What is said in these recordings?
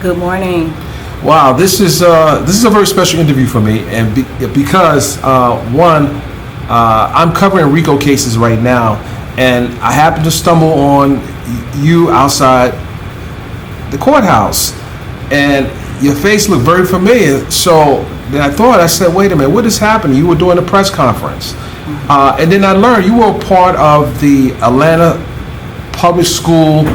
Good morning. Wow, this is a very special interview for me, and because I'm covering RICO cases right now, and I happened to stumble on you outside the courthouse, and your face looked very familiar. So then I said, wait a minute, what is happening? You were doing a press conference, and then I learned you were a part of the Atlanta public school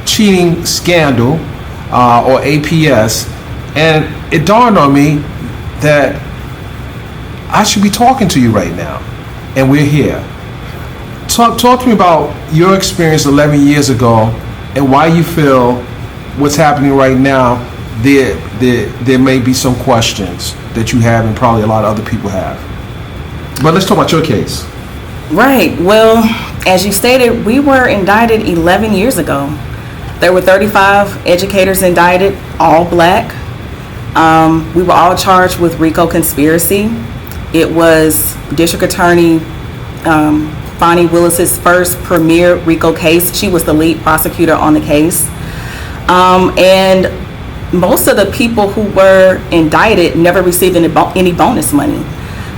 cheating scandal, or APS. And it dawned on me that I should be talking to you right now, and we're here. Talk to me about your experience 11 years ago and why you feel what's happening right now. There may be some questions that you have, and probably a lot of other people have. But let's talk about your case. Right. Well, as you stated, we were indicted 11 years ago. There were 35 educators indicted, all black. We were all charged with RICO conspiracy. It was District Attorney Shani Willis's first premier RICO case. She was the lead prosecutor on the case. And most of the people who were indicted never received any bonus money.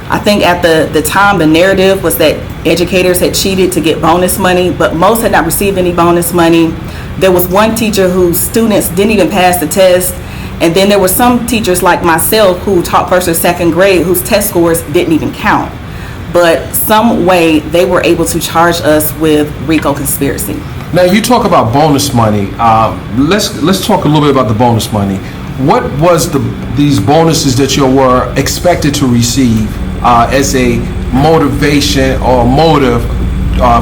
I think at the time, the narrative was that educators had cheated to get bonus money, but most had not received any bonus money. There was one teacher whose students didn't even pass the test. And then there were some teachers like myself who taught first or second grade whose test scores didn't even count. But some way they were able to charge us with RICO conspiracy. Now you talk about bonus money. Let's talk a little bit about the bonus money. What was these bonuses that you were expected to receive as a motivation or motive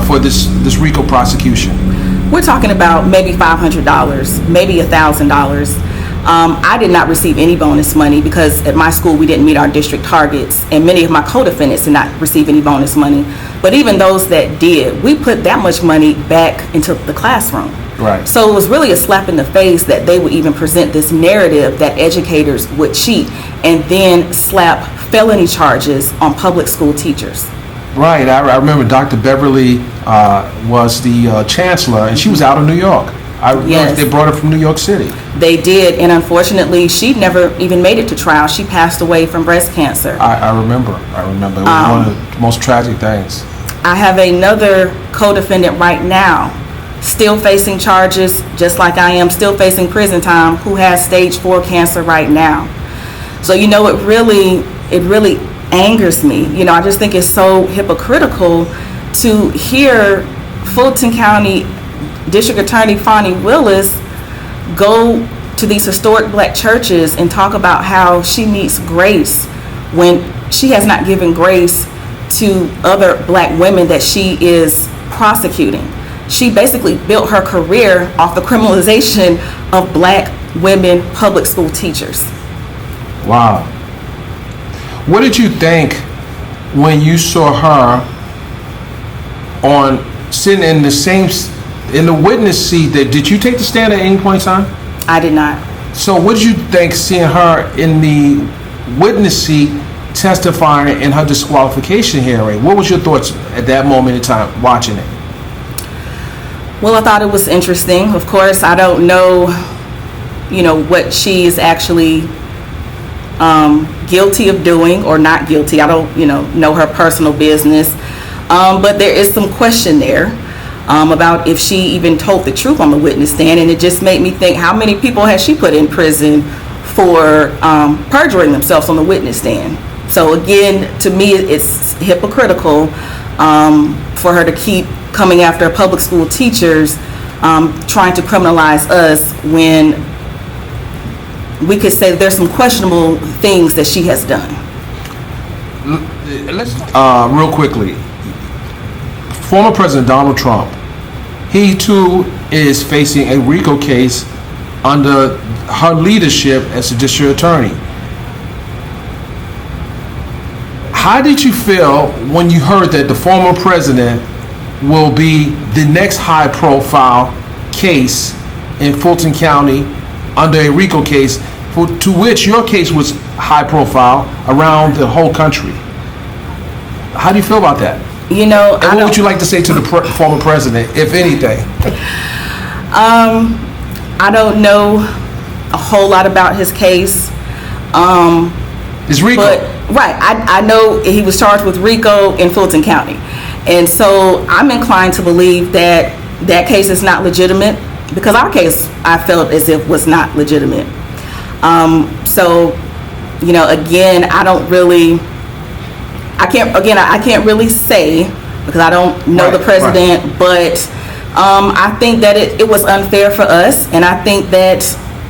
for this RICO prosecution? We're talking about maybe $500, maybe $1,000. I did not receive any bonus money because at my school we didn't meet our district targets, and many of my co-defendants did not receive any bonus money. But even those that did, we put that much money back into the classroom. Right. So it was really a slap in the face that they would even present this narrative that educators would cheat and then slap felony charges on public school teachers. Right. I remember Dr. Beverly was the chancellor, and she was out of New York. I remember Yes. They brought her from New York City. They did, and unfortunately, she never even made it to trial. She passed away from breast cancer. I remember. It was one of the most tragic things. I have another co-defendant right now, still facing charges, just like I am, still facing prison time, who has stage 4 cancer right now. So, it really angers me. I just think it's so hypocritical to hear Fulton County District Attorney Shani Willis go to these historic black churches and talk about how she needs grace when she has not given grace to other black women that she is prosecuting. She basically built her career off the criminalization of black women public school teachers. Wow. What did you think when you saw her sitting in the witness seat? Did you take the stand at any point in time? I did not. So what did you think seeing her in the witness seat testifying in her disqualification hearing? What was your thoughts at that moment in time watching it? Well, I thought it was interesting. Of course, I don't know, what she is actually guilty of doing or not guilty. I don't, know her personal business. But there is some question there about if she even told the truth on the witness stand. And it just made me think, how many people has she put in prison for perjuring themselves on the witness stand? So again, to me, it's hypocritical for her to keep coming after public school teachers, trying to criminalize us when we could say there's some questionable things that she has done. Let's real quickly. Former President Donald Trump, he too is facing a RICO case under her leadership as a district attorney. How did you feel when you heard that the former president will be the next high-profile case in Fulton County under a RICO case, to which your case was high-profile around the whole country? How do you feel about that? And what would you like to say to the former president, if anything? I don't know a whole lot about his case. It's RICO. But right, I know he was charged with RICO in Fulton County, and so I'm inclined to believe that that case is not legitimate, because our case I felt as if was not legitimate. So, you know, again, I can't really say, because I don't know the president, but I think that it was unfair for us, and I think that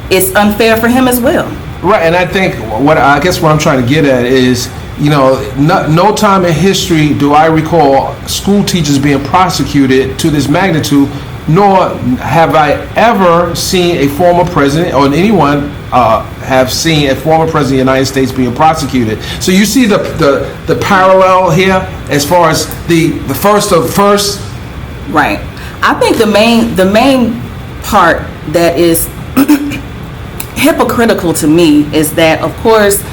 it's unfair for him as well. Right, and I think what I'm trying to get at is, you know, no time in history do I recall school teachers being prosecuted to this magnitude, nor have I ever seen a former president or anyone have seen a former president of the United States being prosecuted. So you see the parallel here as far as the first of first. Right. I think the main part that is hypocritical to me is that, of course,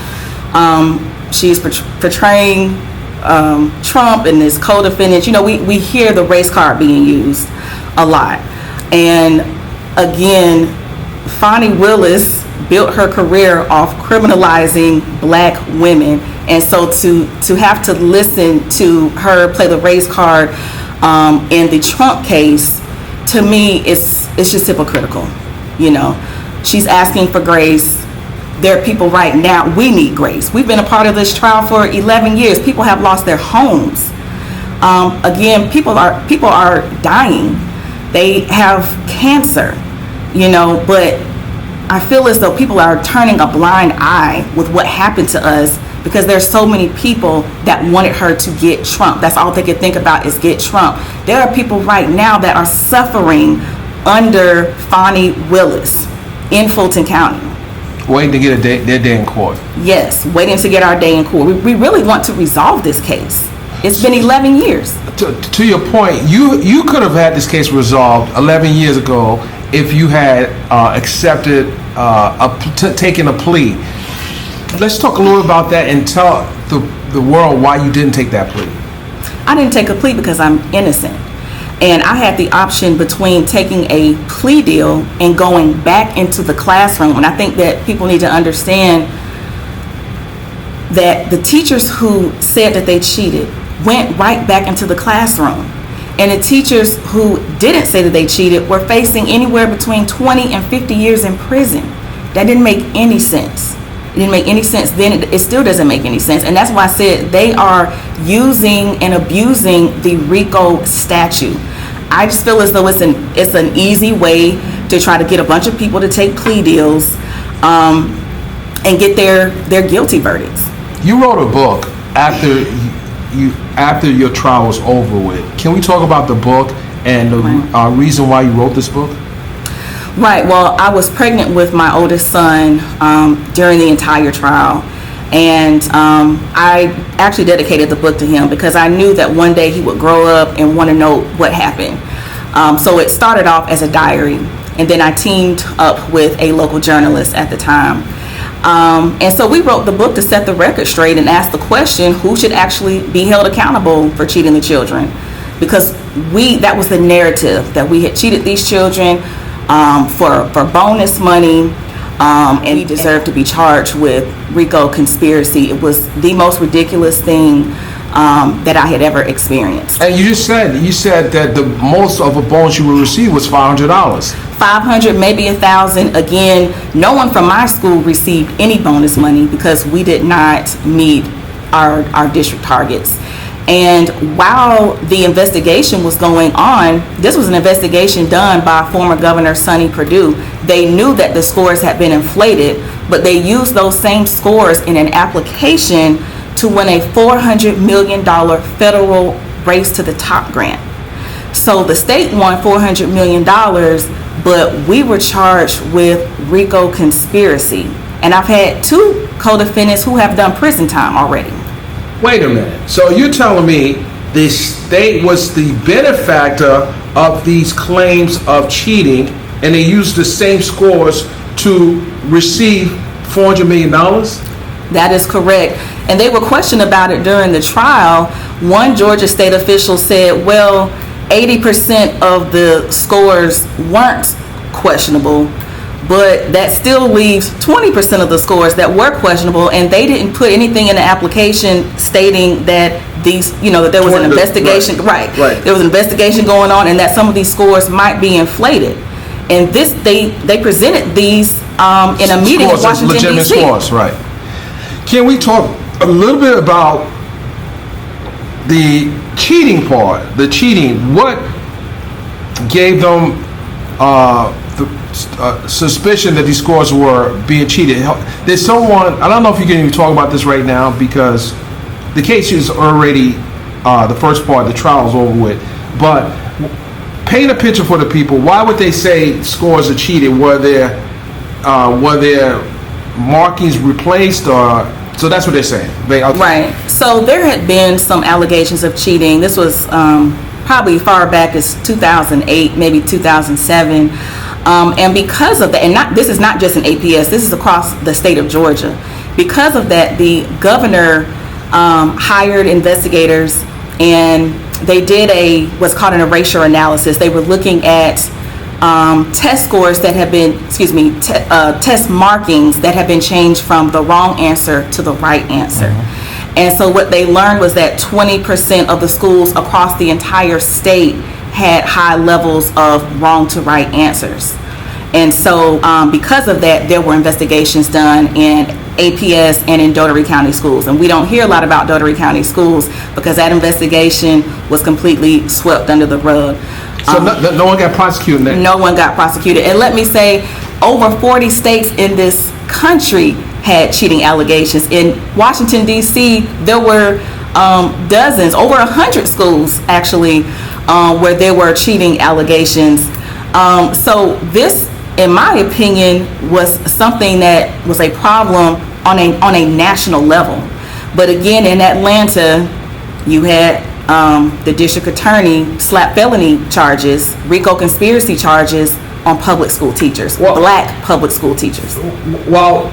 she's portraying Trump and his co-defendants. You know, we hear the race card being used a lot. And again, Fani Willis built her career off criminalizing black women. And so to have to listen to her play the race card in the Trump case, to me, it's just hypocritical. You know, she's asking for grace. There are people right now, we need grace. We've been a part of this trial for 11 years. People have lost their homes. Again, people are dying. They have cancer, you know, but I feel as though people are turning a blind eye with what happened to us, because there's so many people that wanted her to get Trump. That's all they could think about is get Trump. There are people right now that are suffering under Fani Willis in Fulton County. Waiting to get their day in court. Yes, waiting to get our day in court. We really want to resolve this case. It's been 11 years. To your point, you could have had this case resolved 11 years ago if you had accepted taken a plea. Let's talk a little about that and tell the world why you didn't take that plea. I didn't take a plea because I'm innocent. And I had the option between taking a plea deal and going back into the classroom. And I think that people need to understand that the teachers who said that they cheated went right back into the classroom. And the teachers who didn't say that they cheated were facing anywhere between 20 and 50 years in prison. That didn't make any sense. It didn't make any sense then. It still doesn't make any sense. And that's why I said they are using and abusing the RICO statute. I just feel as though it's an easy way to try to get a bunch of people to take plea deals and get their guilty verdicts. You wrote a book after your trial was over with. Can we talk about the book and the reason why you wrote this book? Right. Well, I was pregnant with my oldest son during the entire trial. And I actually dedicated the book to him because I knew that one day he would grow up and want to know what happened. So it started off as a diary, and then I teamed up with a local journalist at the time. And so we wrote the book to set the record straight and ask the question, who should actually be held accountable for cheating the children? Because that was the narrative, that we had cheated these children for bonus money. And he deserved to be charged with RICO conspiracy. It was the most ridiculous thing that I had ever experienced. And you said that the most of a bonus you will receive was $500. $500, maybe $1,000. Again, no one from my school received any bonus money because we did not meet our district targets. And while the investigation was going on, this was an investigation done by former Governor Shani Perdue. They knew that the scores had been inflated, but they used those same scores in an application to win a $400 million federal Race to the Top grant. So the state won $400 million, but we were charged with RICO conspiracy. And I've had 2 co-defendants who have done prison time already. Wait a minute. So you're telling me the state was the benefactor of these claims of cheating, and they used the same scores to receive $400 million? That is correct. And they were questioned about it during the trial. One Georgia state official said, well, 80% of the scores weren't questionable. but that still leaves 20% of the scores that were questionable, and they didn't put anything in the application stating that these, that there was an investigation, right. There was an investigation going on, and that some of these scores might be inflated. And this, they presented these in a meeting in Washington, D.C. Scores, right. Can we talk a little bit about the cheating part? The cheating, what gave them the suspicion that these scores were being cheated? There's someone, I don't know if you can even talk about this right now because the case is already, the first part, the trial is over with, but paint a picture for the people. Why would they say scores are cheated? Were their markings replaced, or so that's what they're saying? Right. So there had been some allegations of cheating. This was probably far back as 2008, maybe 2007, and because of that, and this is not just an APS. This is across the state of Georgia. Because of that, the governor hired investigators, and they did what's called an erasure analysis. They were looking at test scores that have been, test markings that have been changed from the wrong answer to the right answer. And so what they learned was that 20% of the schools across the entire state had high levels of wrong to right answers. And so because of that, there were investigations done in APS and in Dougherty County schools. And we don't hear a lot about Dougherty County schools because that investigation was completely swept under the rug. So no one got prosecuted? No one got prosecuted. And let me say, over 40 states in this country had cheating allegations. In Washington, D.C., there were dozens, over 100 schools actually, where there were cheating allegations. So this, in my opinion, was something that was a problem on a national level. But again, in Atlanta, you had the district attorney slap felony charges, RICO conspiracy charges on public school teachers, black public school teachers. While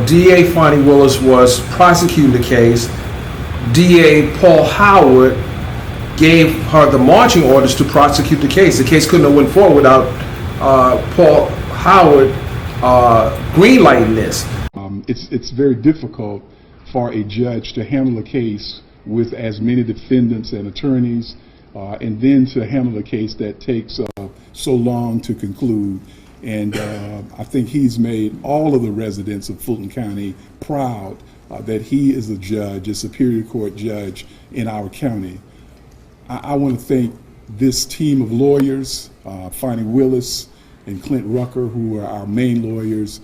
DA Fani Willis was prosecuting the case, DA Paul Howard gave her the marching orders to prosecute the case. The case couldn't have went forward without Paul Howard greenlighting this. It's very difficult for a judge to handle a case with as many defendants and attorneys, and then to handle a case that takes so long to conclude. And I think he's made all of the residents of Fulton County proud that he is a judge, a Superior Court judge in our county. I want to thank this team of lawyers, Fani Willis and Clint Rucker, who are our main lawyers.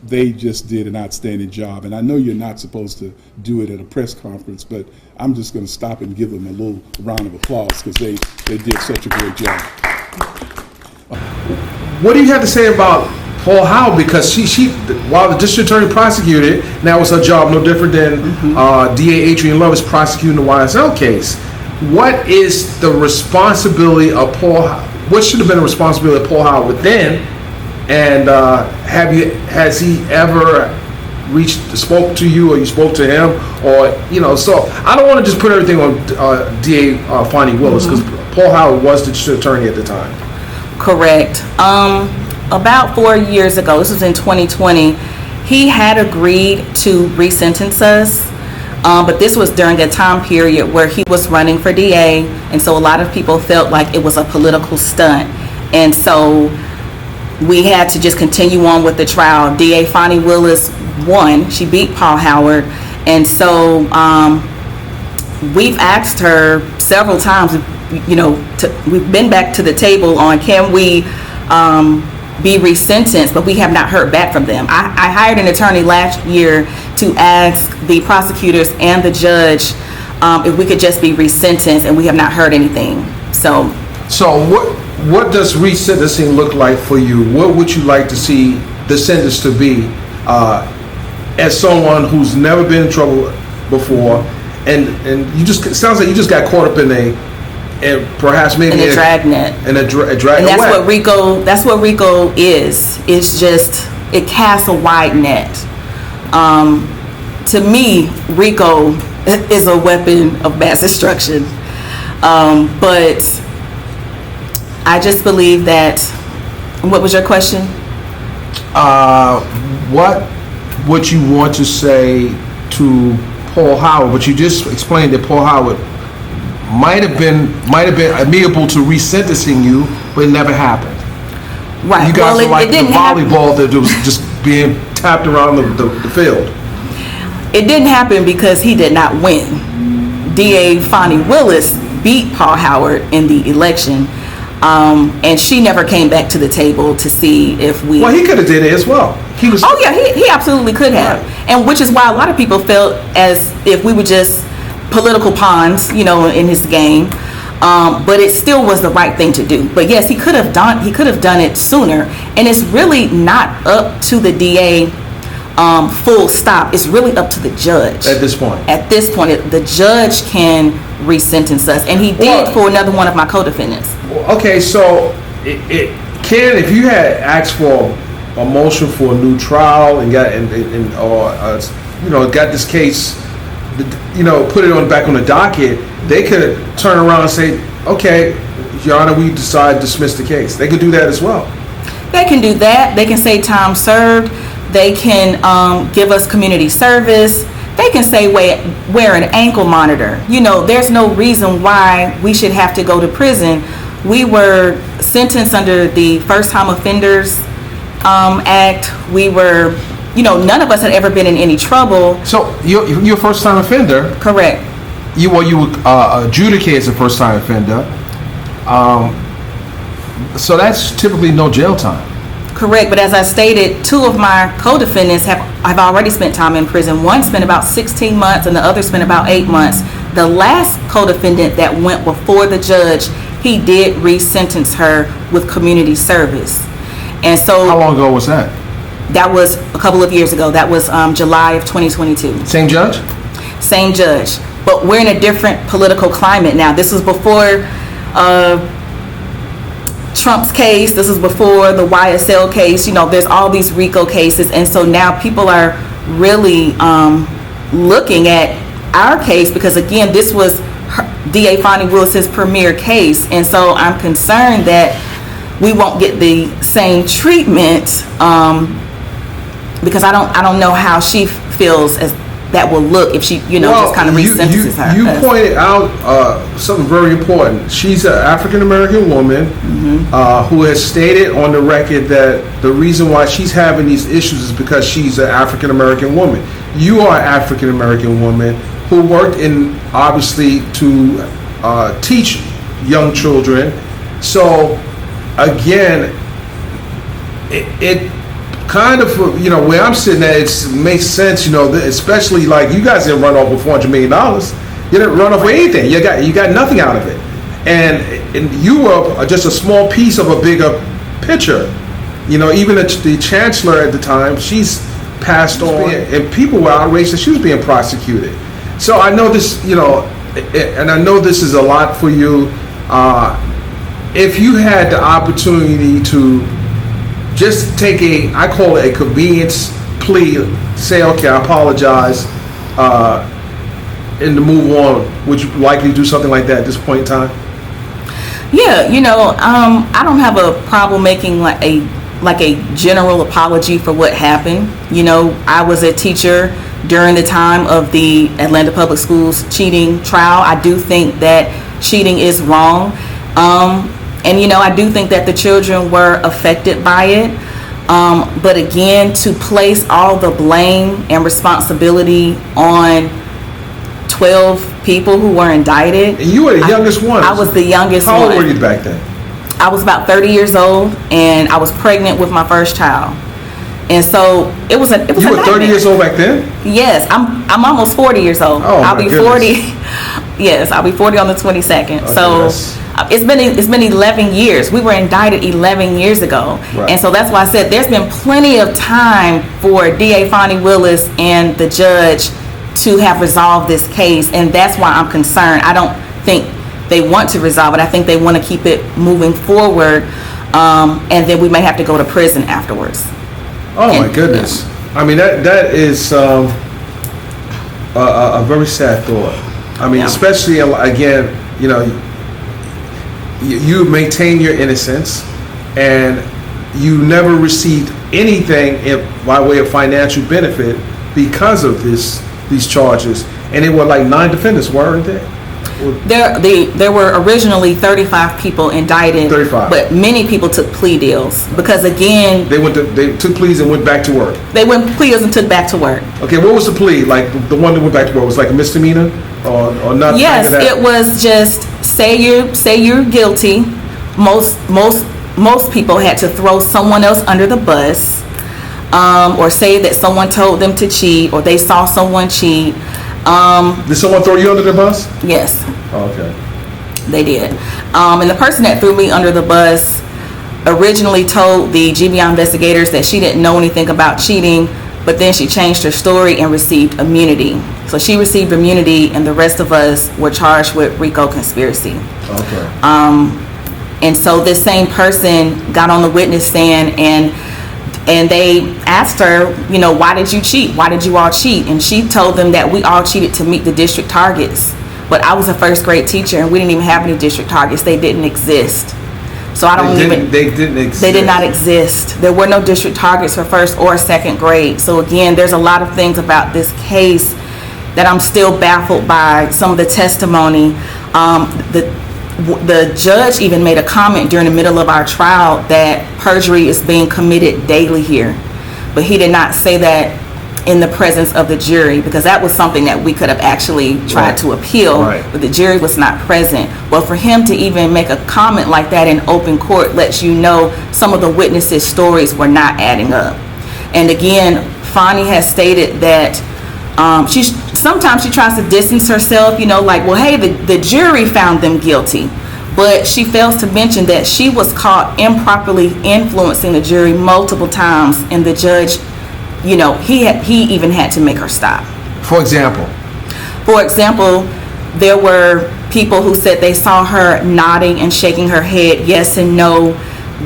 They just did an outstanding job. And I know you're not supposed to do it at a press conference, but I'm just going to stop and give them a little round of applause because they did such a great job. What do you have to say about Paul Howard? Because she while the district attorney prosecuted, now it's her job, no different than DA Adrian Love is prosecuting the YSL case. What is the responsibility of Paul? What should have been the responsibility of Paul Howard then? And has he ever spoke to you, or you spoke to him, or so I don't want to just put everything on DA Fani Willis, because Paul Howard was the district attorney at the time. Correct. About 4 years ago, this was in 2020, he had agreed to resentence us, but this was during a time period where he was running for DA, and so a lot of people felt like it was a political stunt, and so we had to just continue on with the trial. DA Fani Willis won. She beat Paul Howard, and so we've asked her several times, we've been back to the table on can we be resentenced, but we have not heard back from them. I hired an attorney last year to ask the prosecutors and the judge if we could just be resentenced, and we have not heard anything. So what does resentencing look like for you? What would you like to see the sentence to be as someone who's never been in trouble before, and you just, it sounds like you just got caught up in a dragnet. And that's what RICO is. It's just, it casts a wide net. To me, RICO is a weapon of mass destruction. But I just believe that, what was your question? What would you want to say to Paul Howard? But you just explained that Paul Howard might have been amenable to resentencing you, but it never happened. Right. You guys well, were like it the didn't volleyball that was just being tapped around the field. It didn't happen because he did not win. DA Fonnie Willis beat Paul Howard in the election, and she never came back to the table to see if we. Well, he could have did it as well. He was. Oh yeah, he absolutely could have, Right. and which is why a lot of people felt as if we were just political pawns, in his game. But it still was the right thing to do. But yes, he could have done it sooner, and it's really not up to the DA. Full stop. It's really up to the judge. At this point. At this point, the judge can resentence us, and he did for another one of my co-defendants. Okay, so Ken, if you had asked for a motion for a new trial and got got this case, put it back on the docket, they could turn around and say, okay, Your Honor, we decide to dismiss the case. They could do that as well. They can do that. They can say time served. They can give us community service. They can say wear an ankle monitor. There's no reason why we should have to go to prison. We were sentenced under the First Time Offenders Act. We were, none of us had ever been in any trouble. So you're a first time offender. Correct. You were adjudicated as a first time offender. So that's typically no jail time. Correct, but as I stated, two of my co-defendants have already spent time in prison. One spent about 16 months and the other spent about 8 months. The last co-defendant that went before the judge, he did resentence her with community service. And so how long ago was that? That was a couple of years ago. That was July of 2022. Same judge? Same judge. But we're in a different political climate now. This was before Trump's case. This was before the YSL case. There's all these RICO cases. And so now people are really looking at our case because, again, this was DA Fonnie Willis's premier case. And so I'm concerned that we won't get the same treatment because I don't know how she feels as that will look if she, just kind of resentences her. You pointed out something very important. She's an African-American woman who has stated on the record that the reason why she's having these issues is because she's an African-American woman. You are an African-American woman who worked obviously to teach young children. So, again, it kind of, where I'm sitting at, it makes sense, especially like you guys didn't run off with $400 million. You didn't run off with anything. You got nothing out of it. And you were just a small piece of a bigger picture. Even the chancellor at the time, she's passed on, and people were outraged that she was being prosecuted. So I know this, and I know this is a lot for you. If you had the opportunity to just take I call it a convenience plea, say, okay, I apologize, and to move on, would you likely do something like that at this point in time? Yeah, I don't have a problem making like a general apology for what happened. I was a teacher during the time of the Atlanta Public Schools cheating trial. I do think that cheating is wrong. And I do think that the children were affected by it. But again, to place all the blame and responsibility on 12 people who were indicted. And you were the youngest one. I was the youngest one. How old were you back then? I was about 30 years old, and I was pregnant with my first child. And so it was a nightmare. You were 30 years old back then? Yes, I'm almost 40 years old. Oh, I'll be goodness. 40. Yes, I'll be 40 on the 22nd. Okay, so it's been 11 years. We were indicted 11 years ago. Right. And so that's why I said there's been plenty of time for DA Fonnie Willis and the judge to have resolved this case, and that's why I'm concerned. I don't think they want to resolve it. I think they want to keep it moving forward, and then we may have to go to prison afterwards. Oh, my goodness. I mean, that is a very sad thought. I mean, especially, again, you maintain your innocence, and you never received anything by way of financial benefit because of these charges. And there were like 9 defendants, weren't there? There were originally 35 people indicted, 35. But many people took plea deals because, again, They took pleas and went back to work. they went plea deals and took back to work. Okay, what was the plea? Like the one that went back to work was like a misdemeanor or nothing? Yes, like that? it was just say you're guilty. Most people had to throw someone else under the bus, or say that someone told them to cheat, or they saw someone cheat. Did someone throw you under the bus? Yes. Oh, okay. They did. And the person that threw me under the bus originally told the GBI investigators that she didn't know anything about cheating, but then she changed her story and received immunity. So she received immunity, and the rest of us were charged with RICO conspiracy. Okay. And so this same person got on the witness stand, and they asked her, why did you cheat? Why did you all cheat? And she told them that we all cheated to meet the district targets. But I was a first grade teacher, and we didn't even have any district targets. They didn't exist. So They didn't exist. They did not exist. There were no district targets for first or second grade. So again, there's a lot of things about this case that I'm still baffled by. Some of the testimony. The judge even made a comment during the middle of our trial that perjury is being committed daily here. But he did not say that in the presence of the jury, because that was something that we could have actually tried to appeal, but the jury was not present. Well, for him to even make a comment like that in open court lets you know some of the witnesses' stories were not adding up. And again, Fani has stated that sometimes she tries to distance herself, like, well, hey, the jury found them guilty. But she fails to mention that she was caught improperly influencing the jury multiple times, and the judge, he even had to make her stop. For example, there were people who said they saw her nodding and shaking her head yes and no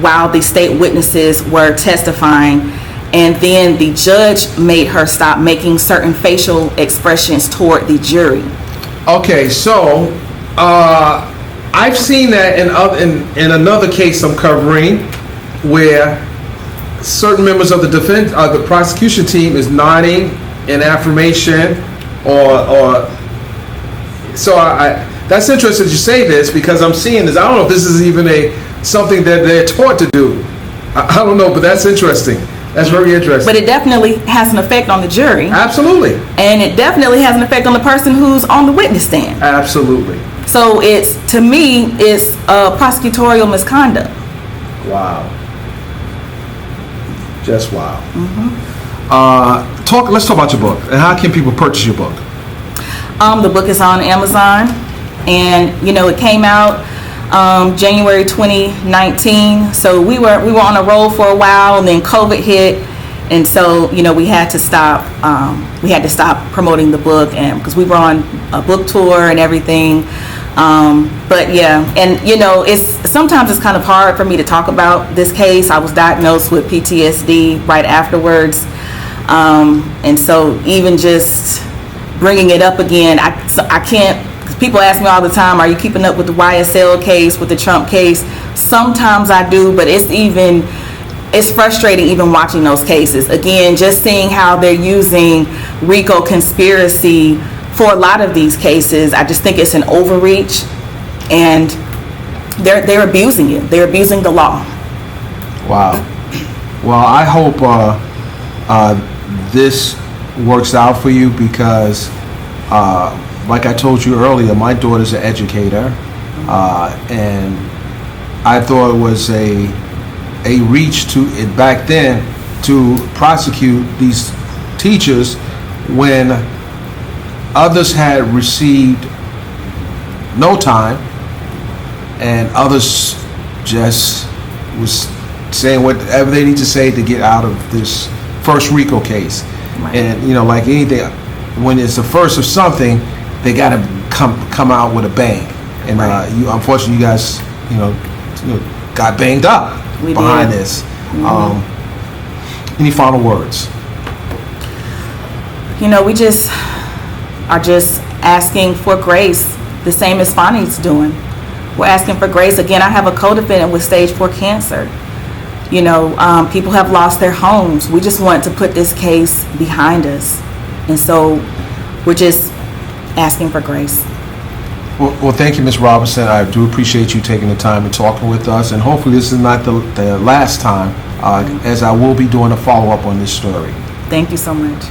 while the state witnesses were testifying. And then the judge made her stop making certain facial expressions toward the jury. okay, so I've seen that in another case I'm covering, where certain members of the prosecution team is nodding in affirmation, or so that's interesting that you say this, because I'm seeing this. I don't know if this is even something that they're taught to do. I don't know, but that's interesting. That's very interesting. But it definitely has an effect on the jury. Absolutely. And it definitely has an effect on the person who's on the witness stand. Absolutely. So to me, it's prosecutorial misconduct. Wow. Just wow. Mm-hmm. Let's talk about your book, and how can people purchase your book? The book is on Amazon, and it came out January 2019. So we were on a roll for a while, and then COVID hit, and so we had to stop. We had to stop promoting the book, and because we were on a book tour and everything. But yeah, and sometimes it's kind of hard for me to talk about this case. I was diagnosed with PTSD right afterwards, and so even just bringing it up again, I can't. Because people ask me all the time, are you keeping up with the YSL case, with the Trump case? Sometimes I do, but it's frustrating even watching those cases. Again, just seeing how they're using RICO conspiracy for a lot of these cases. I just think it's an overreach, and they're abusing it. They're abusing the law. Wow. Well, I hope this works out for you, because like I told you earlier, my daughter's an educator, and I thought it was a reach to it back then to prosecute these teachers when others had received no time, and others just was saying whatever they need to say to get out of this first RICO case. Right. And like anything, when it's the first of something, they got to come out with a bang. And unfortunately, you guys, got banged up behind this. Any final words? We just are just asking for grace, the same as Fani's doing. We're asking for grace. Again, I have a co-defendant with stage 4 cancer. People have lost their homes. We just want to put this case behind us. And so we're just asking for grace. Well, thank you, Ms. Robinson. I do appreciate you taking the time and talking with us. And hopefully this is not the last time, as I will be doing a follow-up on this story. Thank you so much.